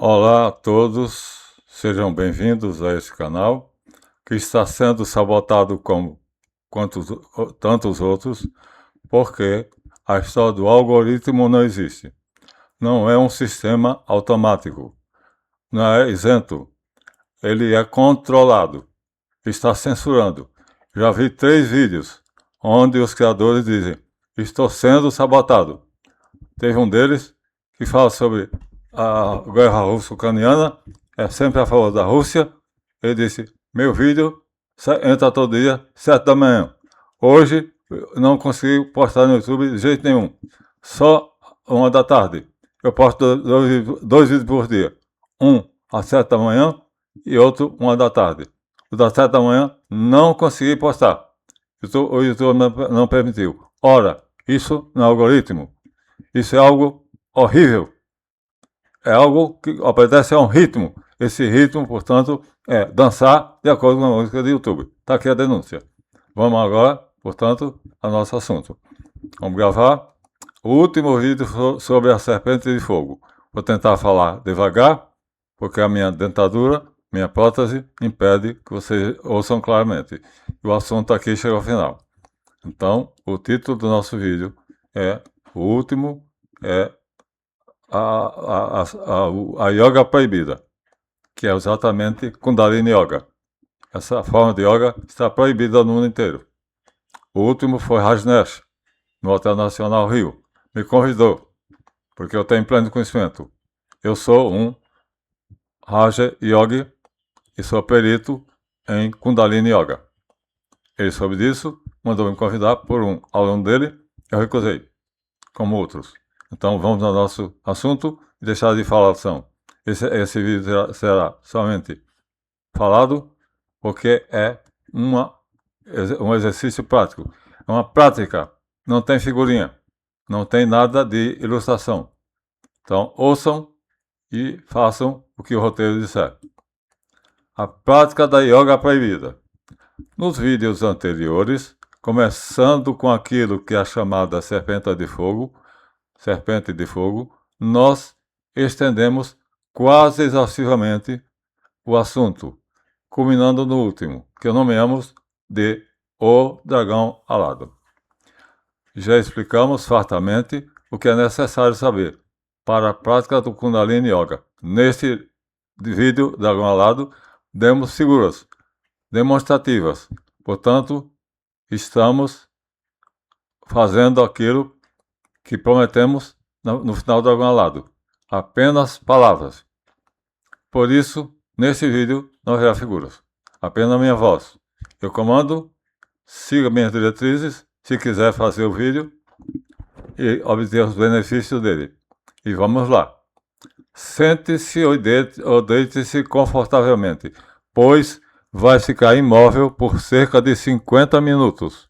Olá a todos, sejam bem-vindos a esse canal que está sendo sabotado como tantos outros, porque a história do algoritmo não existe. Não é um sistema automático, não é isento, ele é controlado, está censurando. Já vi 3 vídeos onde os criadores dizem: estou sendo sabotado. Teve um deles que fala sobre a guerra russo-ucraniana, é sempre a favor da Rússia. Ele disse: meu vídeo entra todo dia, 7 da manhã. Hoje não consegui postar no YouTube de jeito nenhum, só 1 da tarde. Eu posto dois vídeos por dia, um às 7 da manhã e outro 1 da tarde. O das 7 da manhã não consegui postar, o YouTube não permitiu. Ora, isso não é algoritmo. Isso é algo horrível. É algo que obedece a um ritmo. Esse ritmo, portanto, é dançar de acordo com a música do YouTube. Está aqui a denúncia. Vamos agora, portanto, ao nosso assunto. Vamos gravar o último vídeo sobre a serpente de fogo. Vou tentar falar devagar, porque a minha dentadura, minha prótese, impede que vocês ouçam claramente. E o assunto aqui chega ao final. Então, o título do nosso vídeo é o último é a yoga proibida, que é exatamente Kundalini Yoga. Essa forma de yoga está proibida no mundo inteiro. O último foi Rajneesh, no Hotel Nacional Rio. Me convidou, porque eu tenho pleno conhecimento. Eu sou um Raja Yogi e sou perito em Kundalini Yoga. Ele soube disso, mandou me convidar por um aluno dele, eu recusei, como outros. Então vamos ao nosso assunto e deixar de falação. Esse vídeo será somente falado porque é um exercício prático. É uma prática, não tem figurinha, não tem nada de ilustração. Então ouçam e façam o que o roteiro disser. A prática da yoga proibida. Nos vídeos anteriores, começando com aquilo que é chamada serpente de fogo, nós estendemos quase exaustivamente o assunto, culminando no último, que nomeamos de O Dragão Alado. Já explicamos fartamente o que é necessário saber para a prática do Kundalini Yoga. Neste vídeo, Dragão Alado, demos figuras demonstrativas, portanto, estamos fazendo aquilo que prometemos no final do Dragão Alado. Apenas palavras. Por isso, nesse vídeo não haverá figuras. Apenas a minha voz. Eu comando, siga minhas diretrizes, se quiser fazer o vídeo e obter os benefícios dele. E vamos lá. Sente-se ou deite-se confortavelmente, pois vai ficar imóvel por cerca de 50 minutos.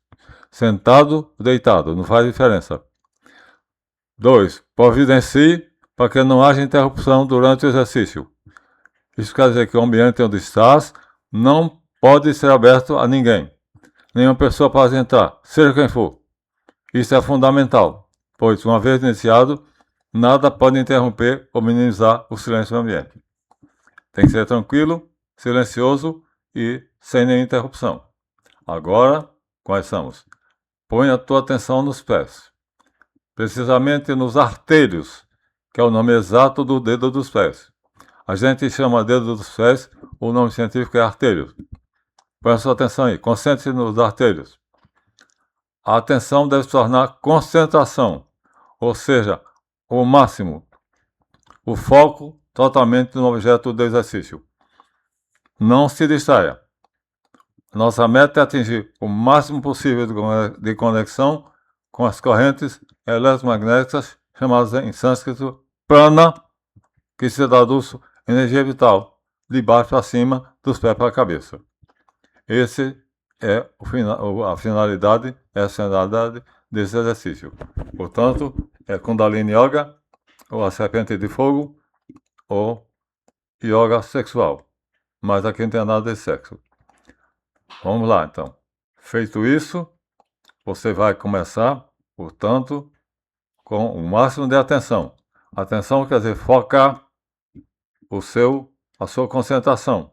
Sentado, deitado, não faz diferença. 2. Providencie para que não haja interrupção durante o exercício. Isso quer dizer que o ambiente onde estás não pode ser aberto a ninguém. Nenhuma pessoa pode entrar, seja quem for. Isso é fundamental, pois, uma vez iniciado, nada pode interromper ou minimizar o silêncio do ambiente. Tem que ser tranquilo, silencioso e sem nenhuma interrupção. Agora, começamos. Põe a tua atenção nos pés, precisamente nos artérios, que é o nome exato do dedo dos pés. A gente chama dedo dos pés, o nome científico é artérios. Põe a sua atenção aí, concentre-se nos artérios. A atenção deve se tornar concentração, ou seja, o máximo, o foco totalmente no objeto do exercício. Não se distraia. Nossa meta é atingir o máximo possível de conexão com as correntes eletromagnéticas, chamadas em sânscrito prana, que se traduz energia vital, de baixo para cima, dos pés para a cabeça. Essa é a finalidade desse exercício. Portanto, é Kundalini Yoga, ou a serpente de fogo, ou yoga sexual. Mas aqui não tem nada de sexo. Vamos lá, então. Feito isso, você vai começar, portanto, com o máximo de atenção. Atenção quer dizer focar a sua concentração.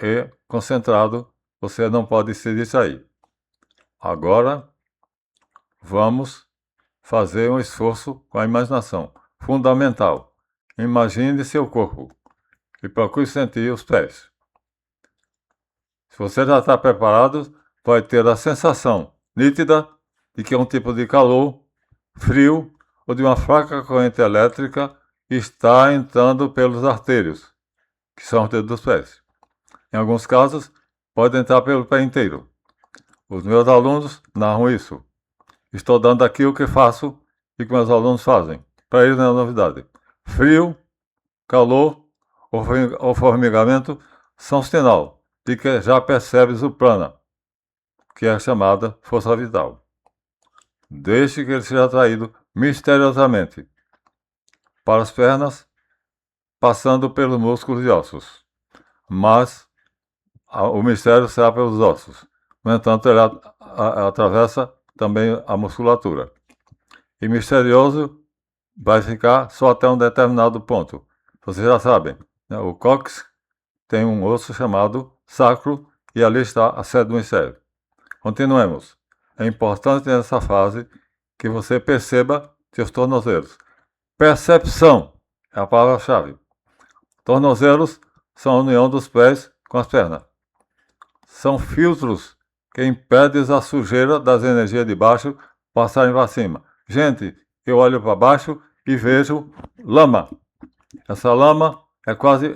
E concentrado, você não pode se distrair. Agora, vamos fazer um esforço com a imaginação. Fundamental. Imagine seu corpo e procure sentir os pés. Se você já está preparado, vai ter a sensação nítida de que é um tipo de calor, frio ou de uma fraca corrente elétrica está entrando pelos artérios, que são os dedos dos pés. Em alguns casos, pode entrar pelo pé inteiro. Os meus alunos narram isso. Estou dando aqui o que faço e que meus alunos fazem. Para eles não é novidade. Frio, calor ou formigamento são sinal de que já percebes o prana, que é a chamada força vital. Deixe que ele seja atraído misteriosamente para as pernas, passando pelos músculos e ossos. Mas o mistério será pelos ossos. No entanto, ele atravessa também a musculatura. E misterioso vai ficar só até um determinado ponto. Vocês já sabem, né? O cóccix tem um osso chamado sacro e ali está a sede do mistério. Continuemos. É importante nessa fase que você perceba seus tornozelos. Percepção é a palavra-chave. Tornozelos são a união dos pés com as pernas. São filtros que impedem a sujeira das energias de baixo passarem para cima. Gente, eu olho para baixo e vejo lama. Essa lama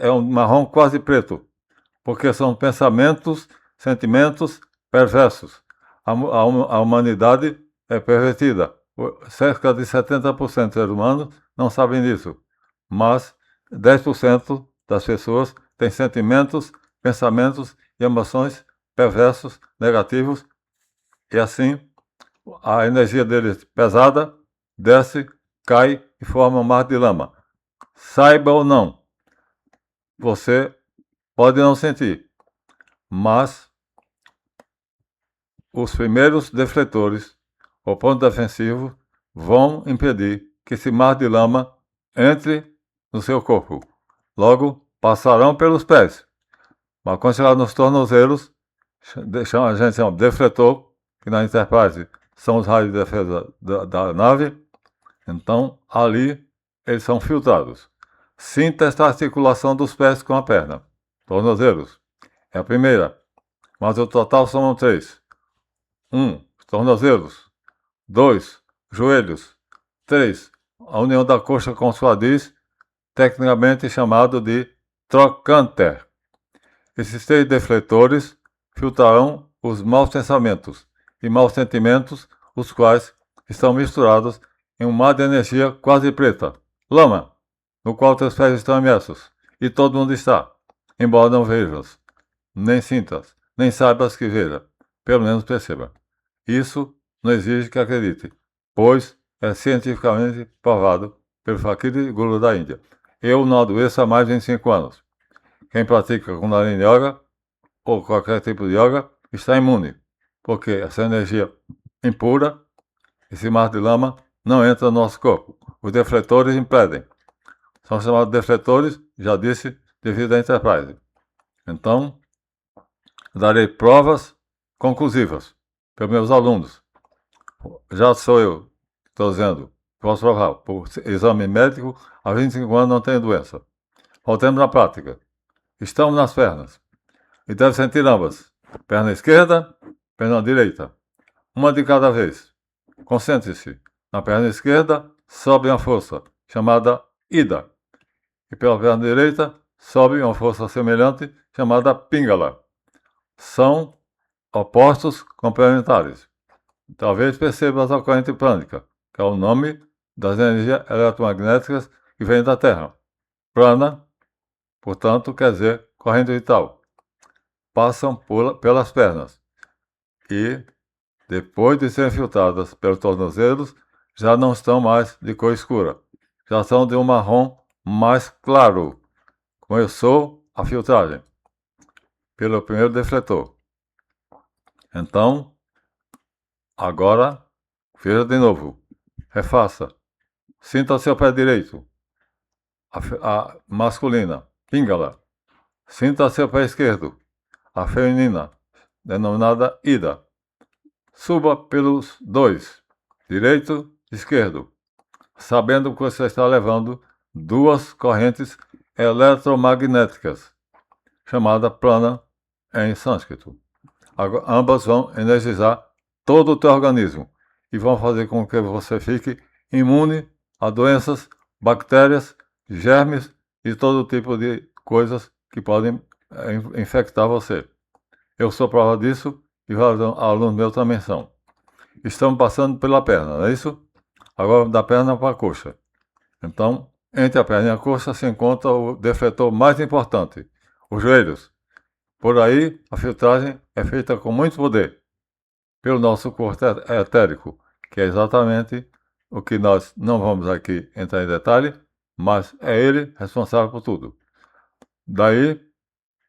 é um marrom quase preto, porque são pensamentos, sentimentos perversos. A humanidade é pervertida. Cerca de 70% dos seres humanos não sabem disso, mas 10% das pessoas têm sentimentos, pensamentos e emoções perversos, negativos, e assim a energia deles pesada desce, cai e forma um mar de lama. Saiba ou não, você pode não sentir, mas os primeiros defletores, ou ponto defensivo, vão impedir que esse mar de lama entre no seu corpo. Logo, passarão pelos pés, mas quando chegar nos tornozelos, a gente chama de defletor, que na Enterprise são os raios de defesa da nave. Então, ali, eles são filtrados. Sinta esta articulação dos pés com a perna. Tornozelos. É a primeira. Mas o total são 3. 1. Tornozelos. 2. Joelhos. 3. A união da coxa com os quadris, tecnicamente chamado de trochanter. Esses 3 defletores filtrarão os maus pensamentos e maus sentimentos, os quais estão misturados em um mar de energia quase preta, lama, no qual teus pés estão imersos, e todo mundo está, embora não vejas, nem sintas, nem saibas que veja, pelo menos perceba. Isso não exige que acredite, pois é cientificamente provado pelo Fakir Guru da Índia. Eu não adoeço há mais de 25 anos. Quem pratica Kundalini Yoga ou qualquer tipo de yoga está imune, porque essa energia impura, esse mar de lama, não entra no nosso corpo. Os defletores impedem. São chamados defletores, já disse, devido à Enterprise. Então, darei provas conclusivas para meus alunos. Já sou eu, estou dizendo, posso provar, por exame médico, há 25 anos não tenho doença. Voltemos na prática. Estamos nas pernas. E deve sentir ambas. Perna esquerda, perna direita. Uma de cada vez. Concentre-se. Na perna esquerda, sobe uma força, chamada Ida. E pela perna direita, sobe uma força semelhante, chamada Pingala. São opostos complementares. Talvez percebas a corrente prânica, que é o nome das energias eletromagnéticas que vêm da Terra. Prana, portanto, quer dizer corrente vital. Passam pelas pernas e, depois de serem filtradas pelos tornozelos, já não estão mais de cor escura, já são de um marrom mais claro. Começou a filtragem pelo primeiro defletor. Então, agora, veja de novo, refaça. Sinta seu pé direito. a masculina, pingala. Sinta seu pé esquerdo, a feminina, denominada ida. Suba pelos dois, direito e esquerdo, sabendo que você está levando duas correntes eletromagnéticas, chamada prana em sânscrito. Ambas vão energizar todo o teu organismo e vão fazer com que você fique imune a doenças, bactérias, germes e todo tipo de coisas que podem infectar você. Eu sou prova disso e vários alunos meus também são. Estamos passando pela perna, não é isso? Agora da perna para a coxa. Então, entre a perna e a coxa se encontra o defletor mais importante, os joelhos. Por aí, a filtragem é feita com muito poder pelo nosso corpo etérico, que é exatamente o que nós não vamos aqui entrar em detalhe, mas é ele responsável por tudo. Daí,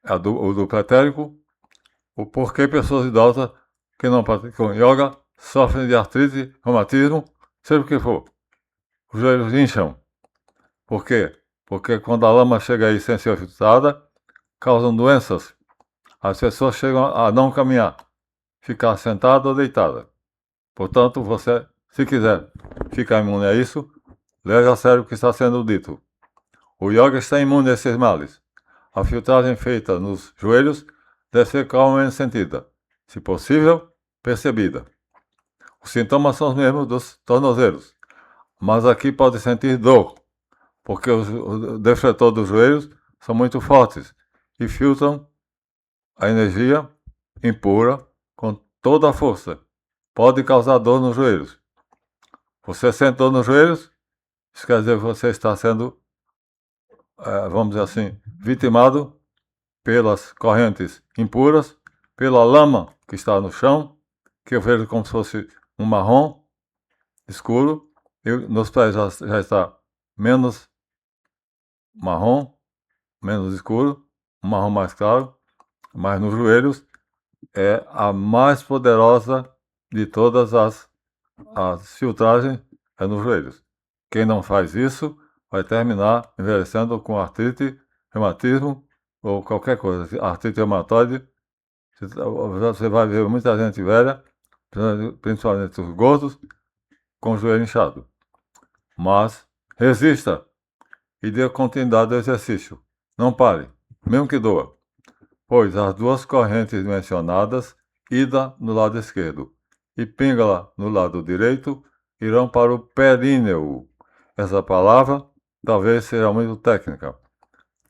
o duplo etérico, o porquê pessoas idosas que não praticam yoga sofrem de artrite, reumatismo, seja o que for. Os joelhos incham. Por quê? Porque quando a lama chega aí sem ser filtrada, causam doenças. As pessoas chegam a não caminhar, ficar sentada ou deitada. Portanto, você, se quiser ficar imune a isso, leve a sério o que está sendo dito. O yoga está imune a esses males. A filtragem feita nos joelhos deve ser calmamente sentida, se possível, percebida. Os sintomas são os mesmos dos tornozelos, mas aqui pode sentir dor, porque os defletores dos joelhos são muito fortes e filtram a energia impura com toda a força. Pode causar dor nos joelhos. Você sente dor nos joelhos? Isso quer dizer que você está sendo, vamos dizer assim, vitimado pelas correntes impuras, pela lama que está no chão, que eu vejo como se fosse um marrom escuro, e nos pés já está menos marrom, menos escuro, um marrom mais claro, mas nos joelhos é a mais poderosa de todas as filtragens, é nos joelhos. Quem não faz isso vai terminar envelhecendo com artrite, reumatismo ou qualquer coisa. Artrite reumatoide, você vai ver muita gente velha, principalmente os gordos, com o joelho inchado. Mas resista e dê continuidade ao exercício. Não pare, mesmo que doa, pois as duas correntes mencionadas, ida no lado esquerdo e pingala no lado direito, irão para o períneo. Essa palavra talvez seja muito técnica.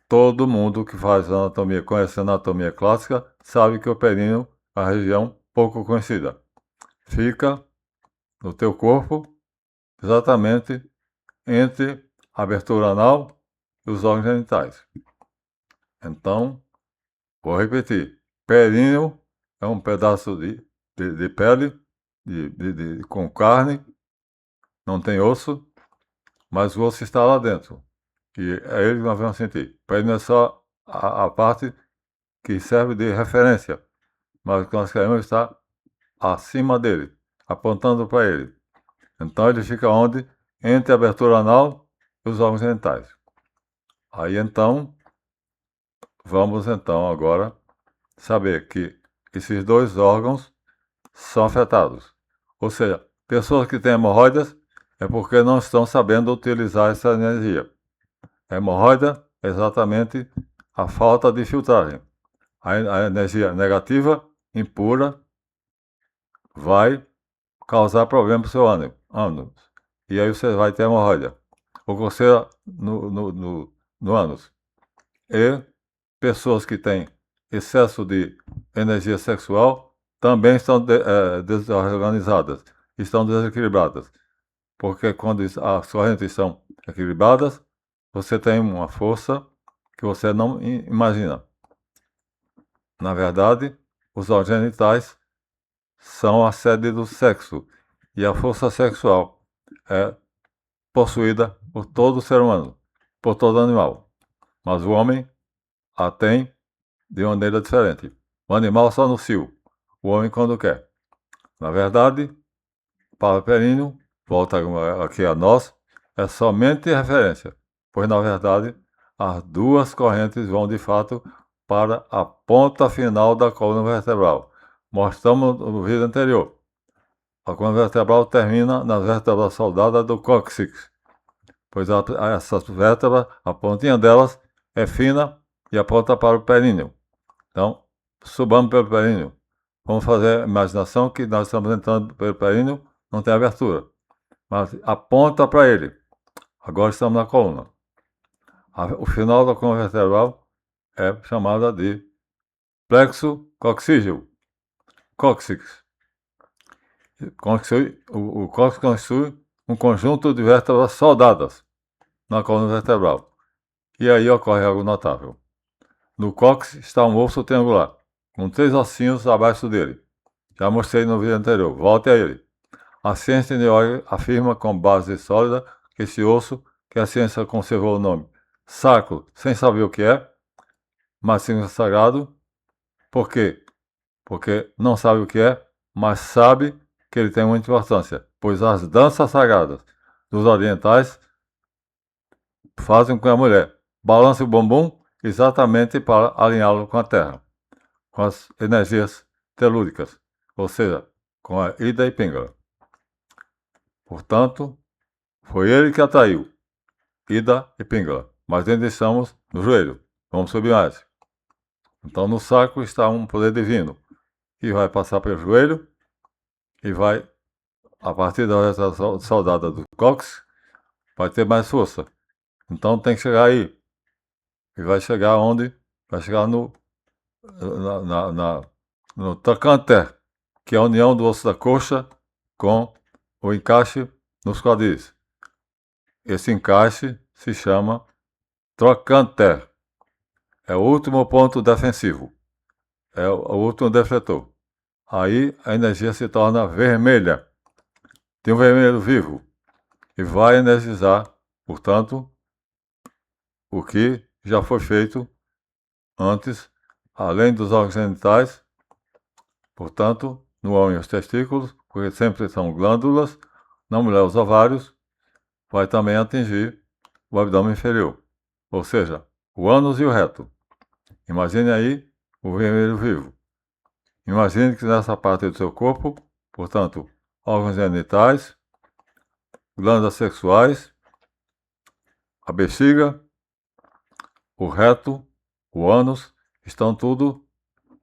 Todo mundo que faz anatomia, conhece anatomia clássica, sabe que o períneo é uma região pouco conhecida. Fica no teu corpo, exatamente entre a abertura anal e os órgãos genitais. Então, vou repetir. Períneo é um pedaço de pele com carne, não tem osso, mas o osso está lá dentro. E é ele que nós vamos sentir. Períneo é só a parte que serve de referência, mas o que nós queremos está acima dele, apontando para ele. Então ele fica onde? Entre a abertura anal e os órgãos genitais. Aí então, vamos então agora saber que esses dois órgãos são afetados. Ou seja, pessoas que têm hemorroidas é porque não estão sabendo utilizar essa energia. A hemorroida é exatamente a falta de filtragem. A energia negativa, impura, vai causar problema para o seu ânus. E aí você vai ter hemorroida. Ou coceira no ânus. E pessoas que têm excesso de energia sexual também estão desorganizadas, estão desequilibradas. Porque quando as correntes estão equilibradas, você tem uma força que você não imagina. Na verdade, os órgãos genitais são a sede do sexo e a força sexual é possuída por todo ser humano, por todo animal. Mas o homem a tem de maneira diferente. O animal só no cio, o homem quando quer. Na verdade, para períneo, volta aqui a nós, é somente referência. pois na verdade as duas correntes vão de fato para a ponta final da coluna vertebral. Mostramos no vídeo anterior. A coluna vertebral termina nas vértebras soldadas do cóccix, pois essas vértebras, a pontinha delas é fina e aponta para o períneo. Então, subamos pelo períneo. Vamos fazer a imaginação que nós estamos entrando pelo períneo, não tem abertura, mas aponta para ele. Agora estamos na coluna. O final da coluna vertebral é chamada de plexo coxígeo, cóccix. O cóccix constitui um conjunto de vértebras soldadas na coluna vertebral. E aí ocorre algo notável. No cóccix está um osso triangular, com 3 ossinhos abaixo dele. Já mostrei no vídeo anterior, volte a ele. A ciência de Yoga afirma com base sólida que esse osso, que a ciência conservou o nome sacro, sem saber o que é, mas sim sagrado. Por quê? Porque não sabe o que é, mas sabe que ele tem muita importância, pois as danças sagradas dos orientais fazem com que a mulher balance o bumbum exatamente para alinhá-lo com a terra, com as energias telúricas, ou seja, com a Ida e Pingala. Portanto, foi ele que atraiu Ida e Pingala, mas ainda estamos no joelho. Vamos subir mais. Então, no sacro está um poder divino, que vai passar pelo joelho e vai, a partir da orientação soldada do cóccix, vai ter mais força. Então, tem que chegar aí. E vai chegar onde? Vai chegar no trochanter, que é a união do osso da coxa com o encaixe nos quadris. Esse encaixe se chama trochanter. É o último ponto defensivo. É o último defletor. Aí a energia se torna vermelha. Tem um vermelho vivo. E vai energizar, portanto, o que já foi feito antes, além dos órgãos genitais, portanto, no homem os testículos, porque sempre são glândulas, na mulher os ovários, vai também atingir o abdômen inferior, ou seja, o ânus e o reto. Imagine aí o vermelho vivo. Imagine que nessa parte do seu corpo, portanto, órgãos genitais, glândulas sexuais, a bexiga, o reto, o ânus, estão tudo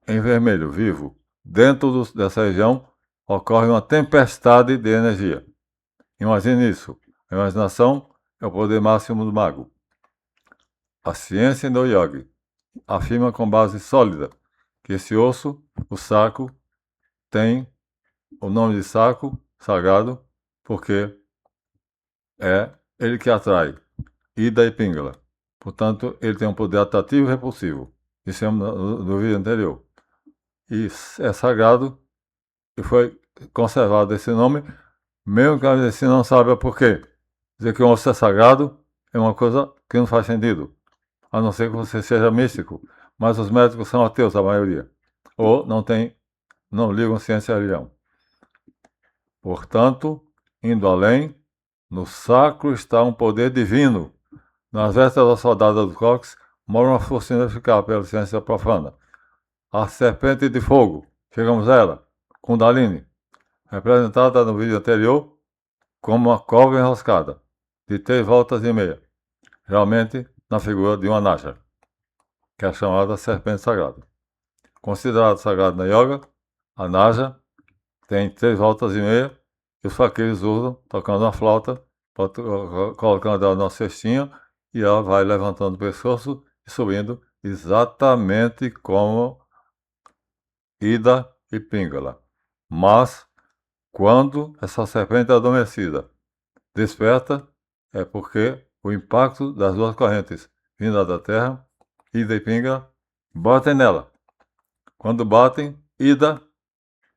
em vermelho vivo. Dentro dessa região ocorre uma tempestade de energia. Imagine isso. A imaginação é o poder máximo do mago. A ciência do yoga afirma com base sólida que esse osso, o saco, tem o nome de saco sagrado porque é ele que atrai Ida e Pingala. Portanto, ele tem um poder atrativo e repulsivo. Dissemos no vídeo anterior. E é sagrado e foi conservado esse nome, mesmo que a medicina não saiba por quê. Dizer que um osso é sagrado é uma coisa que não faz sentido, a não ser que você seja místico. Mas os médicos são ateus, a maioria. Ou não ligam ciência e religião. Portanto, indo além, no sacro está um poder divino. Nas vértebras soldadas do cóccix mora uma força ineficável pela ciência profana. A serpente de fogo, chegamos a ela, Kundalini, representada no vídeo anterior como uma cobra enroscada, de 3 voltas e meia, realmente na figura de uma naja, que é chamada serpente sagrada. Considerada sagrada na yoga, a naja tem 3 voltas e meia, e os faquires usam tocando uma flauta, colocando ela na cestinha, e ela vai levantando o pescoço e subindo exatamente como Ida e Pingala. Mas, quando essa serpente adormecida desperta, é porque o impacto das duas correntes vinda da Terra, Ida e Pingala, batem nela. Quando batem, Ida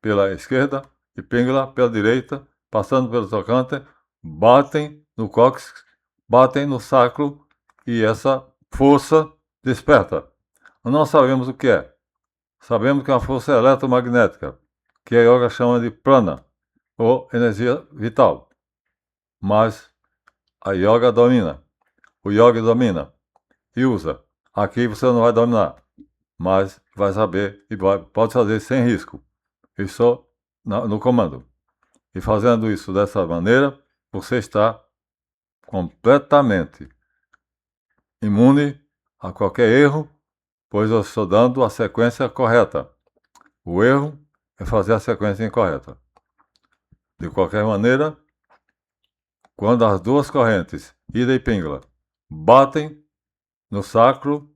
pela esquerda e Pingala pela direita, passando pelo trochanter, batem no cóccix, batem no sacro e essa força desperta. Não sabemos o que é. Sabemos que é uma força eletromagnética, que a yoga chama de prana, ou energia vital. Mas a yoga domina. o yogi domina e usa. Aqui você não vai dominar, mas vai saber e pode fazer sem risco. Isso no comando. E fazendo isso dessa maneira, você está completamente imune a qualquer erro, pois eu estou dando a sequência correta. O erro é fazer a sequência incorreta. De qualquer maneira, quando as duas correntes, Ida e Pingala, batem no sacro,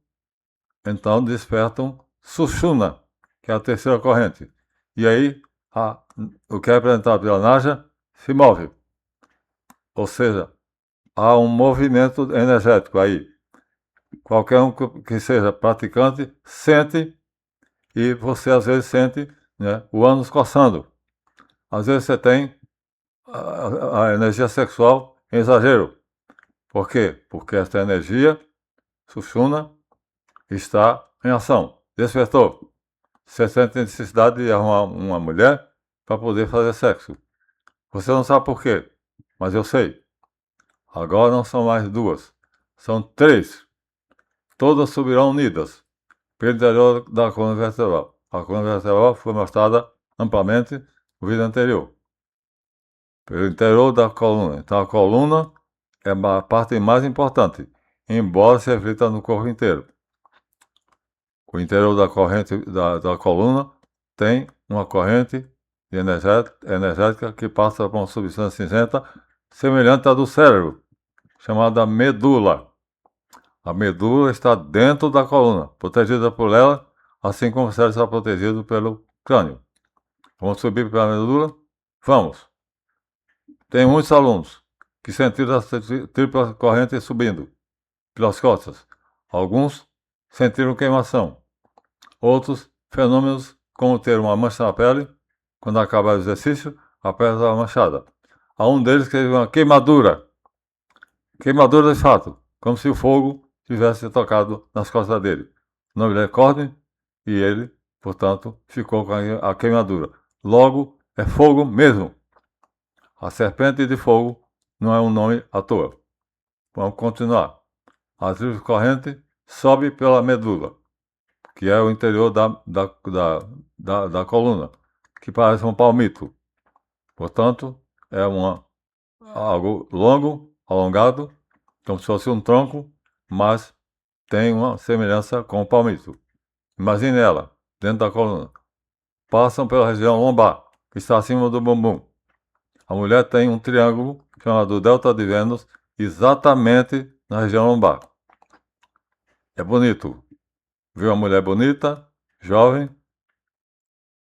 então despertam Sushumna, que é a terceira corrente. E aí, o que é representado pela Naja se move. Ou seja, há um movimento energético aí. Qualquer um que seja praticante sente, e você às vezes sente, né, o ânus coçando. Às vezes você tem a energia sexual em exagero. Por quê? Porque esta energia, Sushumna, está em ação. Despertou. Você sente a necessidade de arrumar uma mulher para poder fazer sexo. Você não sabe por quê, mas eu sei. Agora não são mais duas, são três. Todas subirão unidas pelo interior da coluna vertebral. A coluna vertebral foi mostrada amplamente no vídeo anterior. Pelo interior da coluna. Então a coluna é a parte mais importante, embora se reflita no corpo inteiro. O interior da corrente da coluna tem uma corrente energética que passa por uma substância cinzenta semelhante à do cérebro, chamada medula. A medula está dentro da coluna, protegida por ela, assim como o cérebro está protegido pelo crânio. Vamos subir pela medula? Vamos. Tem muitos alunos que sentiram essa tripla corrente subindo pelas costas. Alguns sentiram queimação. Outros fenômenos, como ter uma mancha na pele, quando acaba o exercício, a pele estava manchada. Há um deles que teve uma queimadura. Queimadura de fato, como se o fogo tivesse tocado nas costas dele. O nome dele é Courtney e ele, portanto, ficou com a queimadura. Logo, é fogo mesmo. A serpente de fogo não é um nome à toa. Vamos continuar. A tríplice corrente sobe pela medula, que é o interior da coluna, que parece um palmito. Portanto, é algo longo, alongado, como se fosse um tronco, mas tem uma semelhança com o palmito. Imagine ela, dentro da coluna. Passam pela região lombar, que está acima do bumbum. A mulher tem um triângulo chamado delta de Vênus, exatamente na região lombar. É bonito. Viu uma mulher bonita, jovem,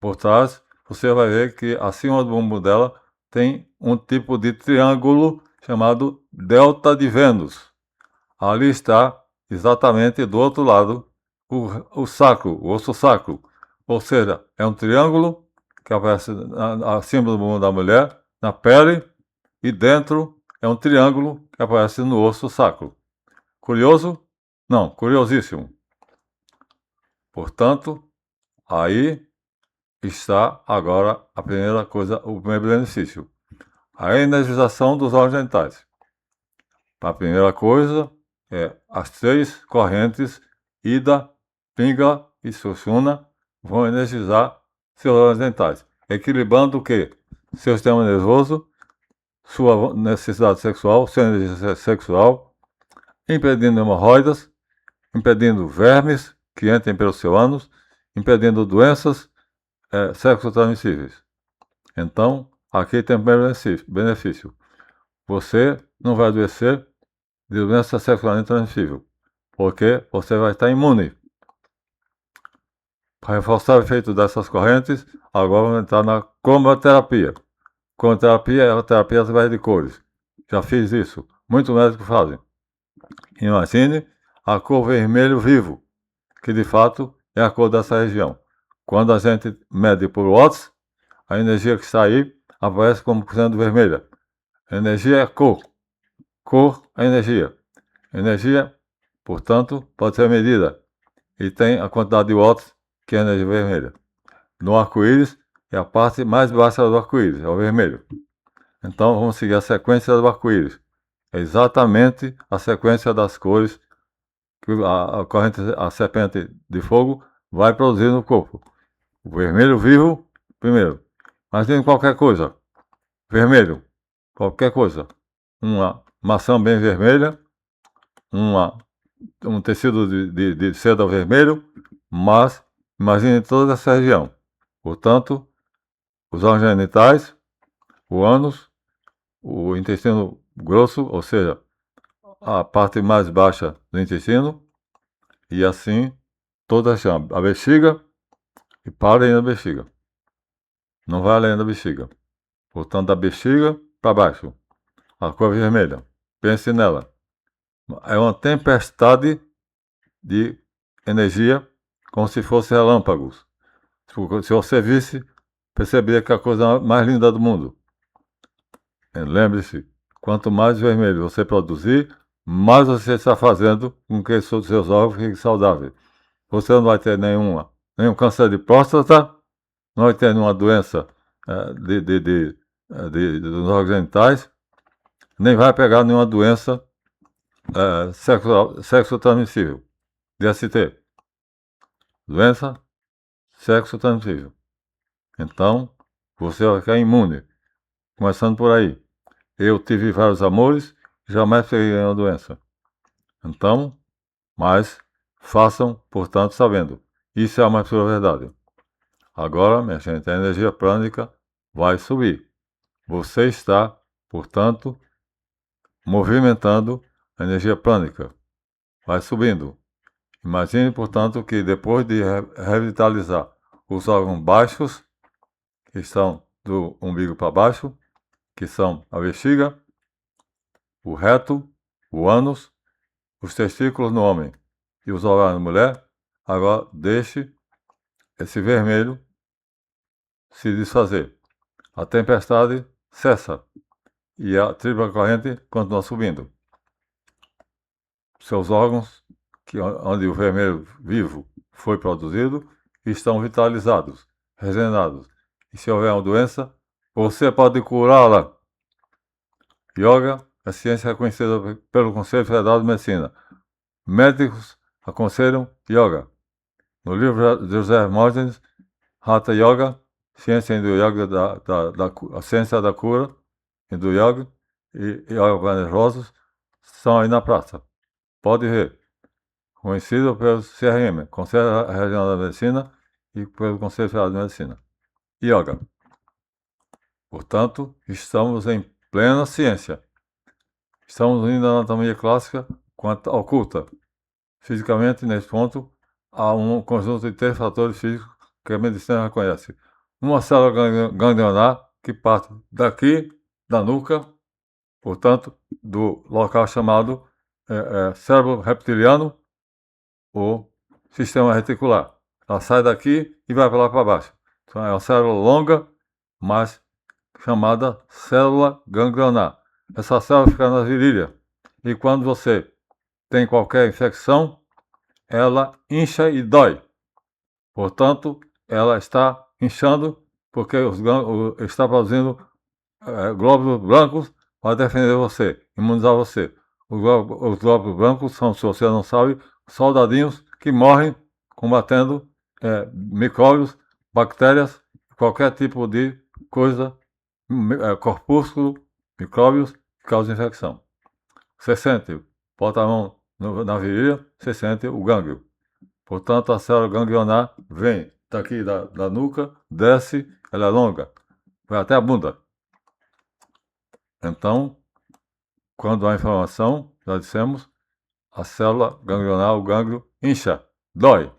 por trás, você vai ver que acima do bumbum dela tem um tipo de triângulo chamado delta de Vênus. Ali está, exatamente do outro lado, o sacro, o osso sacro. Ou seja, é um triângulo que aparece acima do bumbum da mulher, na pele, e dentro é um triângulo que aparece no osso sacro. Curioso? Não, curiosíssimo. Portanto, aí está agora a primeira coisa, o primeiro benefício. A energização dos órgãos genitais. A primeira coisa é as três correntes, Ida, Pingala e Sushumna, vão energizar seus órgãos genitais, equilibrando o quê? Seu sistema nervoso, sua necessidade sexual, sua energia sexual, impedindo hemorroidas, impedindo vermes que entrem pelo seu ânus, impedindo doenças sexo transmissíveis. Então, aqui tem o primeiro benefício. Você não vai adoecer de doença sexualmente transmissível, porque você vai estar imune. Para reforçar o efeito dessas correntes, agora vamos entrar na cromoterapia. Cromoterapia é a terapia através de cores. Já fiz isso. Muitos médicos fazem. Imagine a cor vermelho vivo, que de fato é a cor dessa região. Quando a gente mede por watts, a energia que está aí aparece como sendo vermelha. Energia é cor. Cor é energia. Energia, portanto, pode ser medida. E tem a quantidade de watts que é a energia vermelha. No arco-íris, é a parte mais baixa do arco-íris, é o vermelho. Então, vamos seguir a sequência do arco-íris. É exatamente a sequência das cores que a serpente de fogo vai produzir no corpo. O vermelho vivo, primeiro. Imagine qualquer coisa. Vermelho, qualquer coisa. Uma maçã bem vermelha, uma, um tecido de seda vermelho, mas imagine toda essa região. Portanto, os órgãos genitais, o ânus, o intestino grosso, ou seja, a parte mais baixa do intestino, e assim toda a bexiga e para aí na bexiga. Não vai além da bexiga. Portanto, da bexiga para baixo. A cor vermelha. Pense nela. É uma tempestade de energia, como se fosse relâmpagos. Se você visse, perceberia que é a coisa mais linda do mundo. Lembre-se, quanto mais vermelho você produzir, mais você está fazendo com que seus órgãos fiquem saudáveis. Você não vai ter nenhum câncer de próstata, não vai ter nenhuma doença dos órgãos genitais, nem vai pegar nenhuma doença sexo transmissível, DST, doença sexo transmissível. Então, você vai ficar imune, começando por aí. Eu tive vários amores, jamais peguei nenhuma doença. Então, mas façam, portanto, sabendo. Isso é a mais pura verdade. Agora, minha gente, a energia prânica vai subir. Você está, portanto, movimentando a energia prânica. Vai subindo. Imagine, portanto, que depois de revitalizar os órgãos baixos, que estão do umbigo para baixo, que são a bexiga, o reto, o ânus, os testículos no homem e os ovários na mulher, agora deixe esse vermelho se desfazer. A tempestade cessa e a tripla corrente continua subindo. Seus órgãos, onde o vermelho vivo foi produzido, estão vitalizados, regenerados. E se houver uma doença, você pode curá-la. Yoga é ciência reconhecida pelo Conselho Federal de Medicina. Médicos aconselham yoga. No livro de José Hermógenes, Hatha Yoga, Ciência do Yoga, a ciência da cura e do yoga, e yoga planejosos, estão aí na praça. Pode ver. Conhecido pelo CRM, Conselho Regional da Medicina, e pelo Conselho Federal de Medicina. Yoga. Portanto, estamos em plena ciência. Estamos indo na anatomia clássica quanto oculta. Fisicamente, nesse ponto, há um conjunto de 3 fatores físicos que a medicina reconhece. Uma célula ganglionar que parte daqui, da nuca, portanto, do local chamado cérebro reptiliano ou sistema reticular. Ela sai daqui e vai para lá para baixo. Então, é uma célula longa, mas chamada célula ganglionar. Essa célula fica na virilha. E quando você tem qualquer infecção, ela incha e dói. Portanto, ela está inchando porque está produzindo glóbulos brancos para defender você, imunizar você. Os glóbulos brancos são, se você não sabe, soldadinhos que morrem combatendo micróbios, bactérias, qualquer tipo de coisa, corpúsculo, micróbios que causam infecção. Você sente, bota a mão na virilha, você sente o gânglio. Portanto, a célula ganglionar vem daqui da nuca, desce, ela é longa, vai até a bunda. Então, quando há inflamação, já dissemos, a célula ganglionar, o gânglio, incha, dói.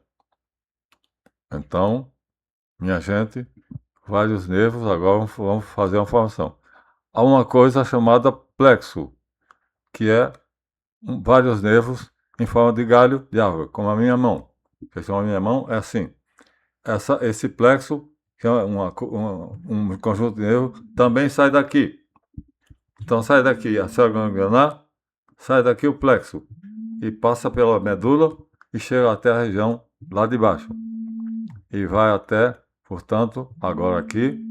Então, minha gente, vários nervos, agora vamos fazer uma formação. Há uma coisa chamada plexo, que é vários nervos em forma de galho de árvore, como a minha mão. A minha mão é assim. Esse plexo, que é um conjunto de nervos, também sai daqui. Então sai daqui a célula ganglionar, sai daqui o plexo e passa pela medula e chega até a região lá de baixo. E vai até, portanto, agora aqui,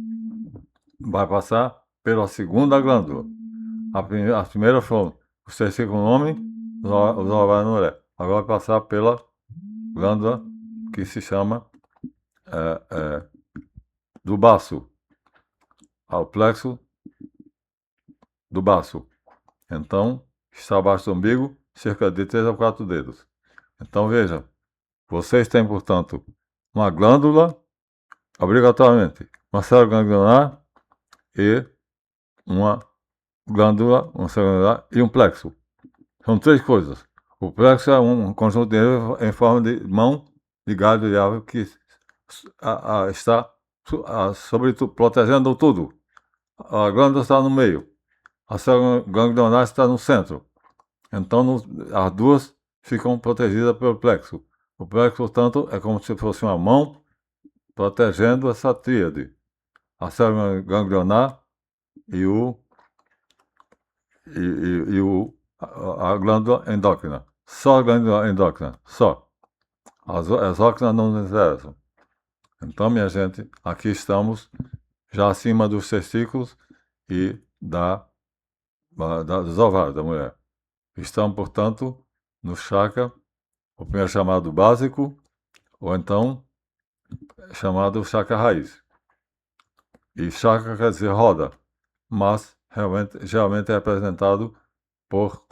vai passar pela segunda glândula. A primeira foram Os testículos no homem, os ovários na mulher. Agora vai passar pela glândula que se chama do baço, ao plexo do baço. Então, está abaixo do umbigo, cerca de 3 a 4 dedos. Então, veja, vocês têm, portanto, uma glândula, obrigatoriamente, uma célula ganglionar e uma glândula, uma célula ganglionar e um plexo. São 3 coisas. O plexo é um conjunto de nervos em forma de mão de galho de árvore que está, sobretudo, protegendo tudo. A glândula está no meio. A célula ganglionar está no centro. Então, as duas ficam protegidas pelo plexo. O plexo, portanto, é como se fosse uma mão protegendo essa tríade. A célula ganglionar e a glândula endócrina. Só a glândula endócrina, só. As exócrinas não nos interessam. Então, minha gente, aqui estamos já acima dos testículos e dos ovários da mulher. Estamos, portanto, no chakra, o primeiro chamado básico, ou então chamado chakra raiz. E chakra quer dizer roda, mas geralmente é representado por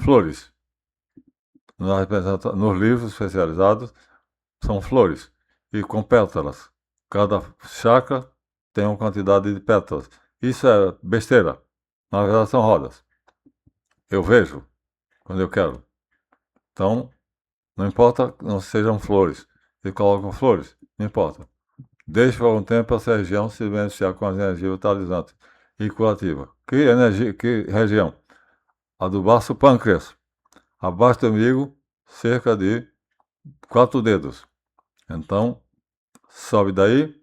flores. Nos livros especializados são flores e com pétalas. Cada chakra tem uma quantidade de pétalas. Isso é besteira. Na verdade são rodas. Eu vejo quando eu quero. Então, não importa que não sejam flores. Se colocam flores, não importa. Deixe por algum tempo essa região se beneficiar com as energias vitalizantes e curativas. Que região? A do baço pâncreas. Abaixo do umbigo, cerca de 4 dedos. Então, sobe daí,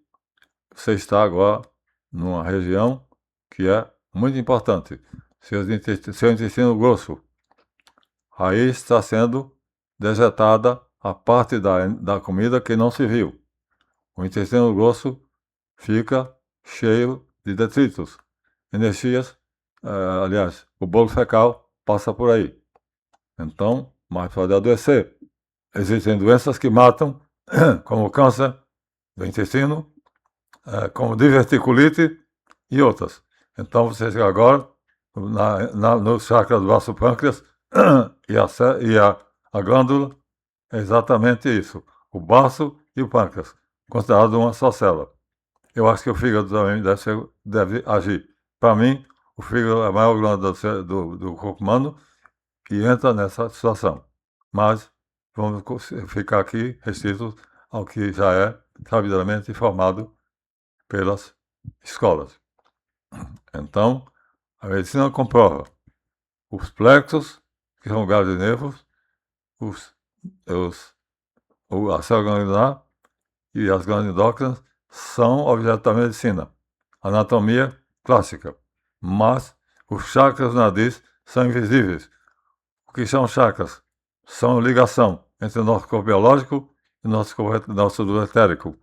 você está agora numa região que é muito importante. Seu intestino grosso. Aí está sendo dejetada a parte da comida que não se viu. O intestino grosso fica cheio de detritos, energias, aliás, o bolo fecal passa por aí. Então, mais pode adoecer. Existem doenças que matam, como o câncer do intestino, como diverticulite e outras. Então, vocês agora, no chakra do baço pâncreas, e a glândula, é exatamente isso. O baço e o pâncreas, considerado uma só célula. Eu acho que o fígado também deve agir. Para mim, o fígado é a maior glândula do corpo humano e entra nessa situação. Mas vamos ficar aqui restritos ao que já é sabidamente informado pelas escolas. Então, a medicina comprova os plexos, que são lugares de nervos, a célula ganglionar e as glândulas endócrinas são objeto da medicina, anatomia clássica, mas os chakras nadis são invisíveis. O que são chakras? São ligação entre o nosso corpo biológico e o nosso duplo etérico.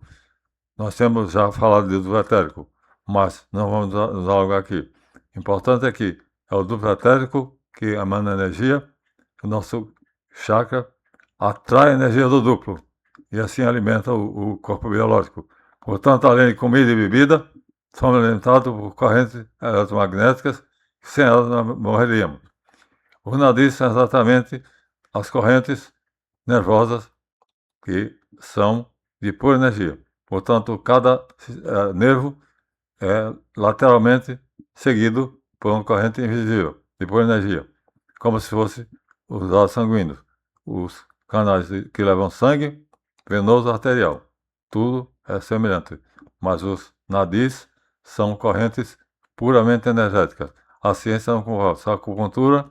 Nós temos já falado de duplo etérico, mas não vamos nos alongar aqui. O importante é que é o duplo etérico que emana energia, o nosso chakra atrai a energia do duplo e assim alimenta o corpo biológico. Portanto, além de comida e bebida, somos alimentados por correntes eletromagnéticas, que sem elas nós morreríamos. Os nadis são exatamente as correntes nervosas que são de pura energia. Portanto, cada nervo é lateralmente seguido por uma corrente invisível, de pura energia, como se fosse os vasos sanguíneos, os canais que levam sangue, venoso arterial. Tudo é semelhante, mas os nadis são correntes puramente energéticas. A ciência não comprova, só a acupuntura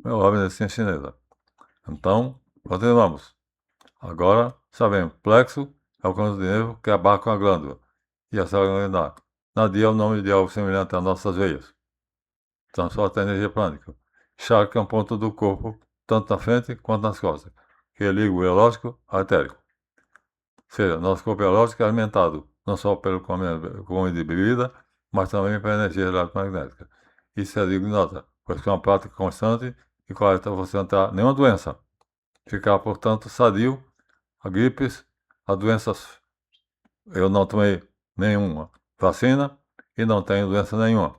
é a medicina chinesa. Então, continuamos. Agora, sabemos, plexo é o conjunto de nervo que abarca a glândula e a célula ganglionar. Nadia é o nome de algo semelhante às nossas veias. Transporta a energia prânica. Chakra é um ponto do corpo, tanto na frente quanto nas costas, que liga o biológico ao etérico. Ou seja, nosso corpo biológico é alimentado não só pelo comida de bebida, mas também pela energia eletromagnética. Isso é digno de nota, pois é uma prática constante e 40 você não terá nenhuma doença. Ficar, portanto, sadio a gripes, a doenças. Eu não tomei nenhuma vacina e não tenho doença nenhuma.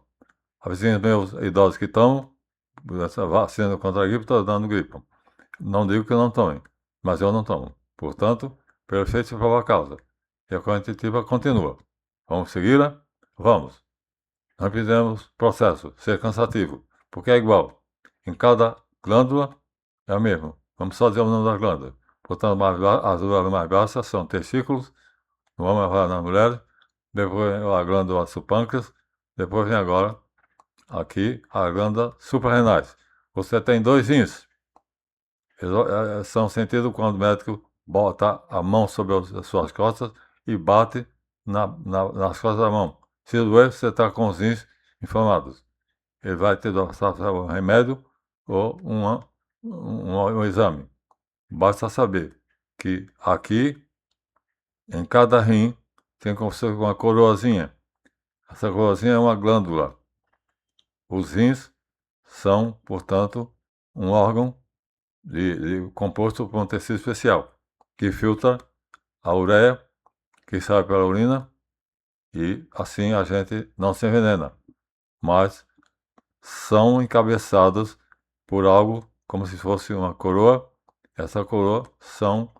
A vizinhos meus idosos que tomam essa vacina contra a gripe, está dando gripe. Não digo que não tomem, mas eu não tomo. Portanto, pelo efeito se prova a causa. E a corrente ativa continua. Vamos segui-la? Vamos. Não fizemos processo ser cansativo, porque é igual. Em cada glândula é o mesmo. Vamos só dizer o nome das glândulas. Portanto, as glândulas mais baixas são testículos, no homem vai nas mulheres, depois a glândula supâncreas, depois vem agora aqui a glândula suprarrenais. Você tem dois rins. Eles são sentidos quando o médico bota a mão sobre as suas costas e bate nas costas da mão. Se doer, você está com os rins inflamados. Ele vai te dar um remédio ou um exame. Basta saber que aqui, em cada rim, tem como se fosse uma coroazinha. Essa coroazinha é uma glândula. Os rins são, portanto, um órgão composto por um tecido especial, que filtra a ureia, que sai pela urina, e assim a gente não se envenena. Mas são encabeçados por algo como se fosse uma coroa. Essa coroa são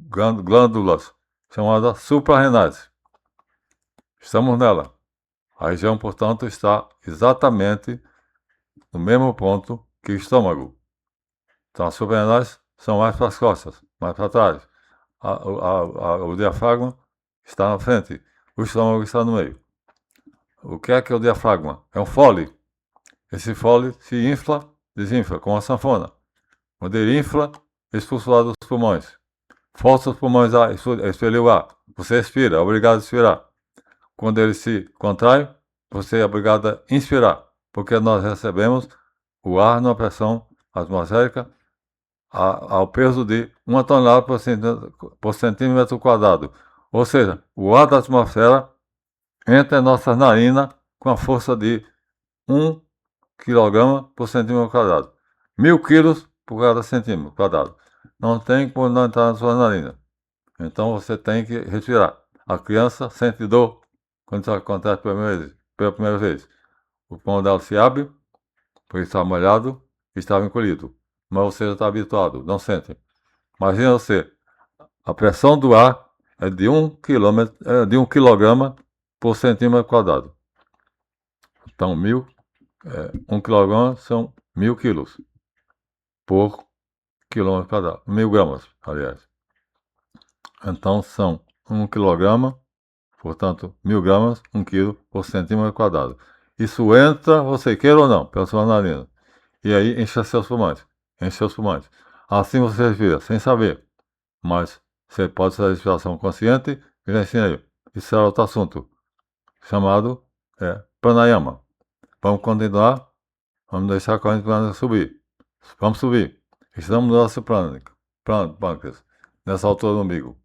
glândulas chamadas suprarrenais. Estamos nela. A região, portanto, está exatamente no mesmo ponto que o estômago. Então, as suprarrenais são mais para as costas, mais para trás. O diafragma está na frente, o estômago está no meio. O que é o diafragma? É um fole. Esse fole se infla, desinfla, como a sanfona. Quando ele infla, expulsa o ar dos pulmões. Força os pulmões a expelir o ar. Você expira, é obrigado a expirar. Quando ele se contrai, você é obrigado a inspirar, porque nós recebemos o ar numa pressão atmosférica ao peso de 1 tonelada por centímetro quadrado. Ou seja, o ar da atmosfera entra em nossas narinas com a força de 1 kg por centímetro quadrado. 1000 quilos por cada centímetro quadrado. Não tem como não entrar na sua narina. Então você tem que respirar. A criança sente dor quando isso acontece pela primeira vez. O pulmão dela se abre, porque está molhado e estava encolhido. Mas você já está habituado, não sente. Imagina você, a pressão do ar é de 1 quilograma por centímetro quadrado. Então, 1 quilograma são 1000 quilos por quilômetro quadrado. 1000 gramas, aliás. Então, são 1 quilograma, portanto, 1000 gramas, 1 quilo por centímetro quadrado. Isso entra, você queira ou não, pela sua narina. E aí enche seus pulmões. Enche seus pulmões. Assim você respira, sem saber. Mas você pode fazer respiração consciente e já ensinei. Isso é outro assunto, chamado pranayama. Vamos continuar. Vamos deixar a corrente subir. Vamos subir. Estamos no nosso pâncreas, nessa altura do umbigo.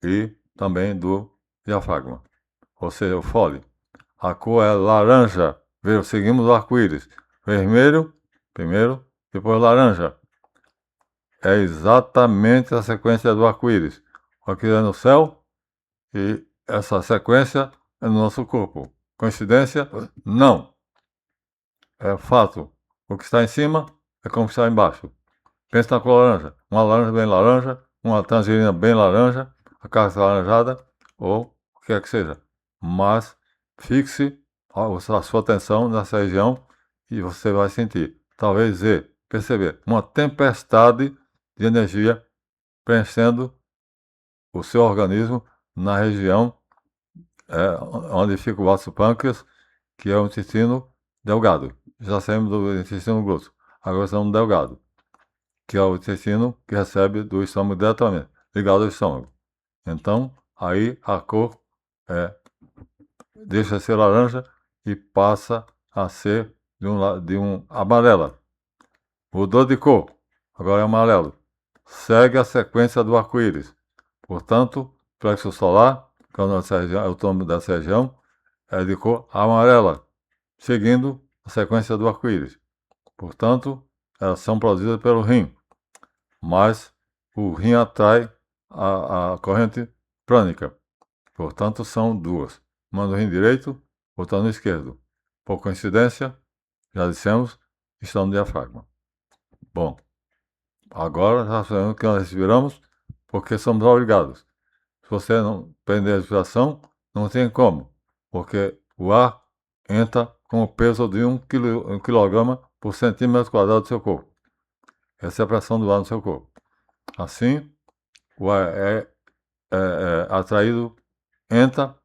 E também do diafragma. Ou seja, o fole. A cor é laranja. Seguimos o arco-íris. Vermelho, primeiro, depois laranja. É exatamente a sequência do arco-íris. O arco-íris é no céu e essa sequência é no nosso corpo. Coincidência? Não. É fato. O que está em cima é como está embaixo. Pensa na cor laranja. Uma laranja bem laranja, uma tangerina bem laranja, a casca alaranjada ou o que quer que seja. Mas fixe a sua atenção nessa região e você vai sentir, talvez perceber uma tempestade de energia preenchendo o seu organismo na região onde fica o vaso pâncreas, que é o intestino delgado. Já saímos do intestino grosso, agora estamos no delgado, que é o intestino que recebe do estômago diretamente, ligado ao estômago. Então, aí a cor deixa de ser laranja e passa a ser de um amarela. Mudou de cor, agora é amarelo. Segue a sequência do arco-íris. Portanto, plexo solar, que é o nome dessa região, é de cor amarela, seguindo a sequência do arco-íris. Portanto, elas são produzidas pelo rim, mas o rim atrai a corrente prânica. Portanto, são duas. Uma no rim direito, outra no esquerdo. Por coincidência, já dissemos, estão no diafragma. Bom, agora já sabemos que nós respiramos porque somos obrigados. Se você não prender a respiração, não tem como, porque o ar entra com o peso de 1 quilograma por centímetro quadrado do seu corpo. Essa é a pressão do ar no seu corpo. Assim, o ar é atraído, entra